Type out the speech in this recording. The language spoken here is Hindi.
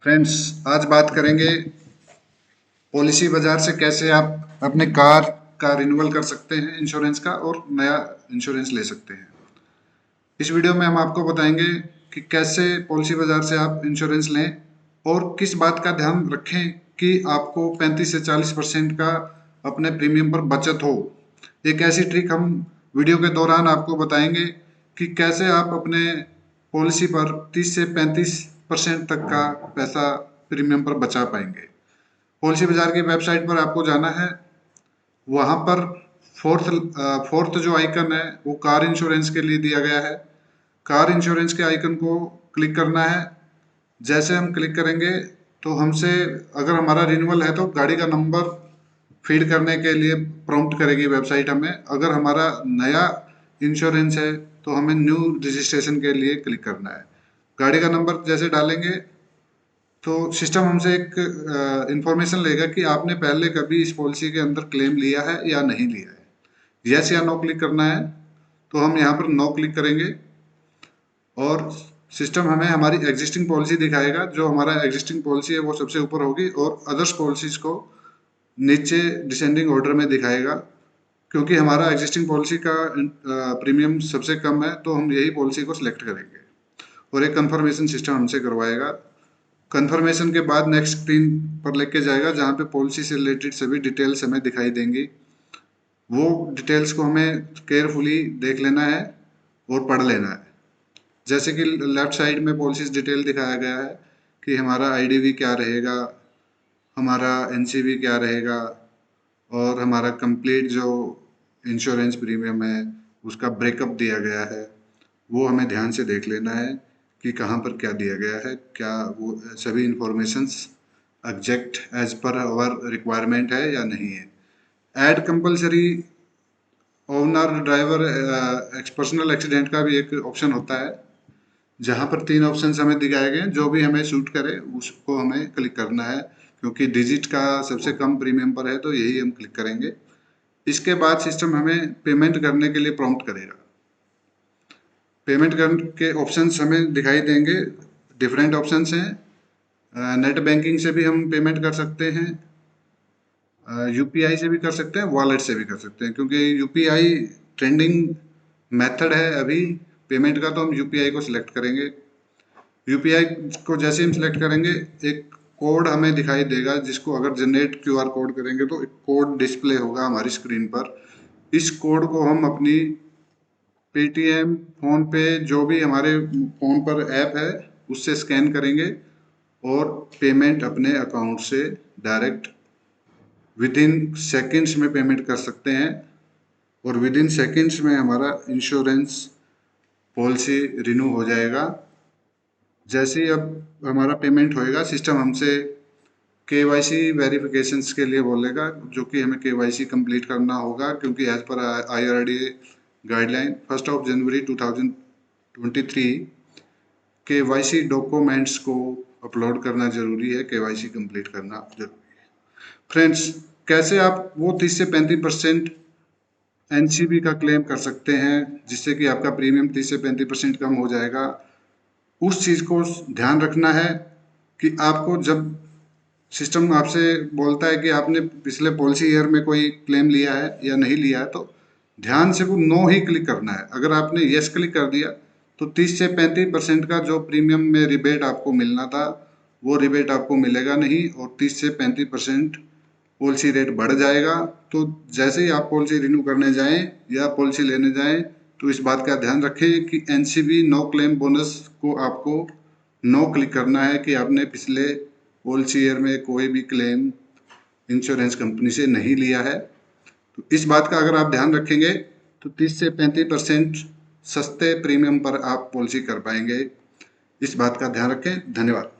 फ्रेंड्स, आज बात करेंगे पॉलिसी बाजार से कैसे आप अपने कार का रिन्यूअल कर सकते हैं इंश्योरेंस का और नया इंश्योरेंस ले सकते हैं। इस वीडियो में हम आपको बताएंगे कि कैसे पॉलिसी बाजार से आप इंश्योरेंस लें और किस बात का ध्यान रखें कि आपको 35 से 40% का अपने प्रीमियम पर बचत हो। एक ऐसी ट्रिक हम वीडियो के दौरान आपको बताएंगे कि कैसे आप अपने पॉलिसी पर 30 से 35% तक का पैसा प्रीमियम पर बचा पाएंगे। पॉलिसी बाजार की वेबसाइट पर आपको जाना है। वहां पर फोर्थ फोर्थ जो आइकन है वो कार इंश्योरेंस के लिए दिया गया है। कार इंश्योरेंस के आइकन को क्लिक करना है। जैसे हम क्लिक करेंगे तो हमसे अगर हमारा रिन्यूअल है तो गाड़ी का नंबर फीड करने के लिए प्रॉम्प्ट करेगी वेबसाइट हमें। अगर हमारा नया इंश्योरेंस है तो हमें न्यू रजिस्ट्रेशन के लिए क्लिक करना है। गाड़ी का नंबर जैसे डालेंगे तो सिस्टम हमसे एक इंफॉर्मेशन लेगा कि आपने पहले कभी इस पॉलिसी के अंदर क्लेम लिया है या नहीं लिया है। यस या नो क्लिक करना है, तो हम यहाँ पर नो क्लिक करेंगे और सिस्टम हमें हमारी एग्जिस्टिंग पॉलिसी दिखाएगा। जो हमारा एग्जिस्टिंग पॉलिसी है वो सबसे ऊपर होगी और अदर्स पॉलिसीज को नीचे डिसेंडिंग ऑर्डर में दिखाएगा। क्योंकि हमारा एग्जिस्टिंग पॉलिसी का प्रीमियम सबसे कम है तो हम यही पॉलिसी को सिलेक्ट करेंगे और एक कंफर्मेशन सिस्टम हमसे करवाएगा। कंफर्मेशन के बाद नेक्स्ट स्क्रीन पर लेके जाएगा जहाँ पे पॉलिसी से रिलेटेड सभी डिटेल्स हमें दिखाई देंगी। वो डिटेल्स को हमें केयरफुली देख लेना है और पढ़ लेना है। जैसे कि लेफ्ट साइड में पॉलिसीज डिटेल दिखाया गया है कि हमारा आईडीवी क्या रहेगा, हमारा एनसीवी क्या रहेगा और हमारा कंप्लीट जो इंश्योरेंस प्रीमियम है उसका ब्रेकअप दिया गया है। वो हमें ध्यान से देख लेना है कि कहाँ पर क्या दिया गया है, क्या वो सभी informations exact as per our requirement है या नहीं है। Add compulsory owner driver personal accident का भी एक ऑप्शन होता है जहाँ पर 3 ऑप्शंस हमें दिखाए गए हैं। जो भी हमें सूट करे उसको हमें क्लिक करना है। क्योंकि डिजिट का सबसे कम प्रीमियम पर है तो यही हम क्लिक करेंगे। इसके बाद सिस्टम हमें पेमेंट करने के लिए प्रॉम्प्ट करेगा। पेमेंट करने के ऑप्शंस हमें दिखाई देंगे। डिफरेंट ऑप्शंस हैं। नेट बैंकिंग से भी हम पेमेंट कर सकते हैं, यूपीआई से भी कर सकते हैं, वॉलेट से भी कर सकते हैं। क्योंकि यूपीआई ट्रेंडिंग मेथड है अभी पेमेंट का, तो हम यूपीआई को सिलेक्ट करेंगे। यूपीआई को जैसे हम सिलेक्ट करेंगे एक कोड हमें दिखाई देगा जिसको अगर जनरेट क्यूआर कोड करेंगे तो एक कोड डिस्प्ले होगा हमारी स्क्रीन पर। इस कोड को हम अपनी पेटीएम, फोन पे, जो भी हमारे फोन पर ऐप है उससे स्कैन करेंगे और पेमेंट अपने अकाउंट से डायरेक्ट विद इन सेकेंड्स में पेमेंट कर सकते हैं और विद इन सेकेंड्स में हमारा इंश्योरेंस पॉलिसी रिन्यू हो जाएगा। जैसे ही अब हमारा पेमेंट होएगा सिस्टम हमसे केवाईसी वेरिफिकेशंस के लिए बोलेगा, जो कि हमें केवाईसी कंप्लीट करना होगा। क्योंकि एज पर आईआरडीए गाइडलाइन 1 जनवरी 2023 केवाईसी डॉक्यूमेंट्स को अपलोड करना जरूरी है, केवाईसी कंप्लीट करना जरूरी है। फ्रेंड्स, कैसे आप वो 30 से 35% एनसीबी का क्लेम कर सकते हैं जिससे कि आपका प्रीमियम 30 से 35% कम हो जाएगा। उस चीज़ को ध्यान रखना है कि आपको जब सिस्टम आपसे बोलता है कि आपने पिछले पॉलिसी ईयर में कोई क्लेम लिया है या नहीं लिया है, तो ध्यान से वो नो ही क्लिक करना है। अगर आपने यस क्लिक कर दिया तो 30 से 35% का जो प्रीमियम में रिबेट आपको मिलना था वो रिबेट आपको मिलेगा नहीं और 30 से 35% पॉलिसी रेट बढ़ जाएगा। तो जैसे ही आप पॉलिसी रिन्यू करने जाएं या पॉलिसी लेने जाएं तो इस बात का ध्यान रखें कि एनसीबी नो क्लेम बोनस को आपको नो क्लिक करना है कि आपने पिछले पॉलिसी ईयर में कोई भी क्लेम इंश्योरेंस कंपनी से नहीं लिया है। तो इस बात का अगर आप ध्यान रखेंगे तो 30 से 35% सस्ते प्रीमियम पर आप पॉलिसी कर पाएंगे। इस बात का ध्यान रखें। धन्यवाद।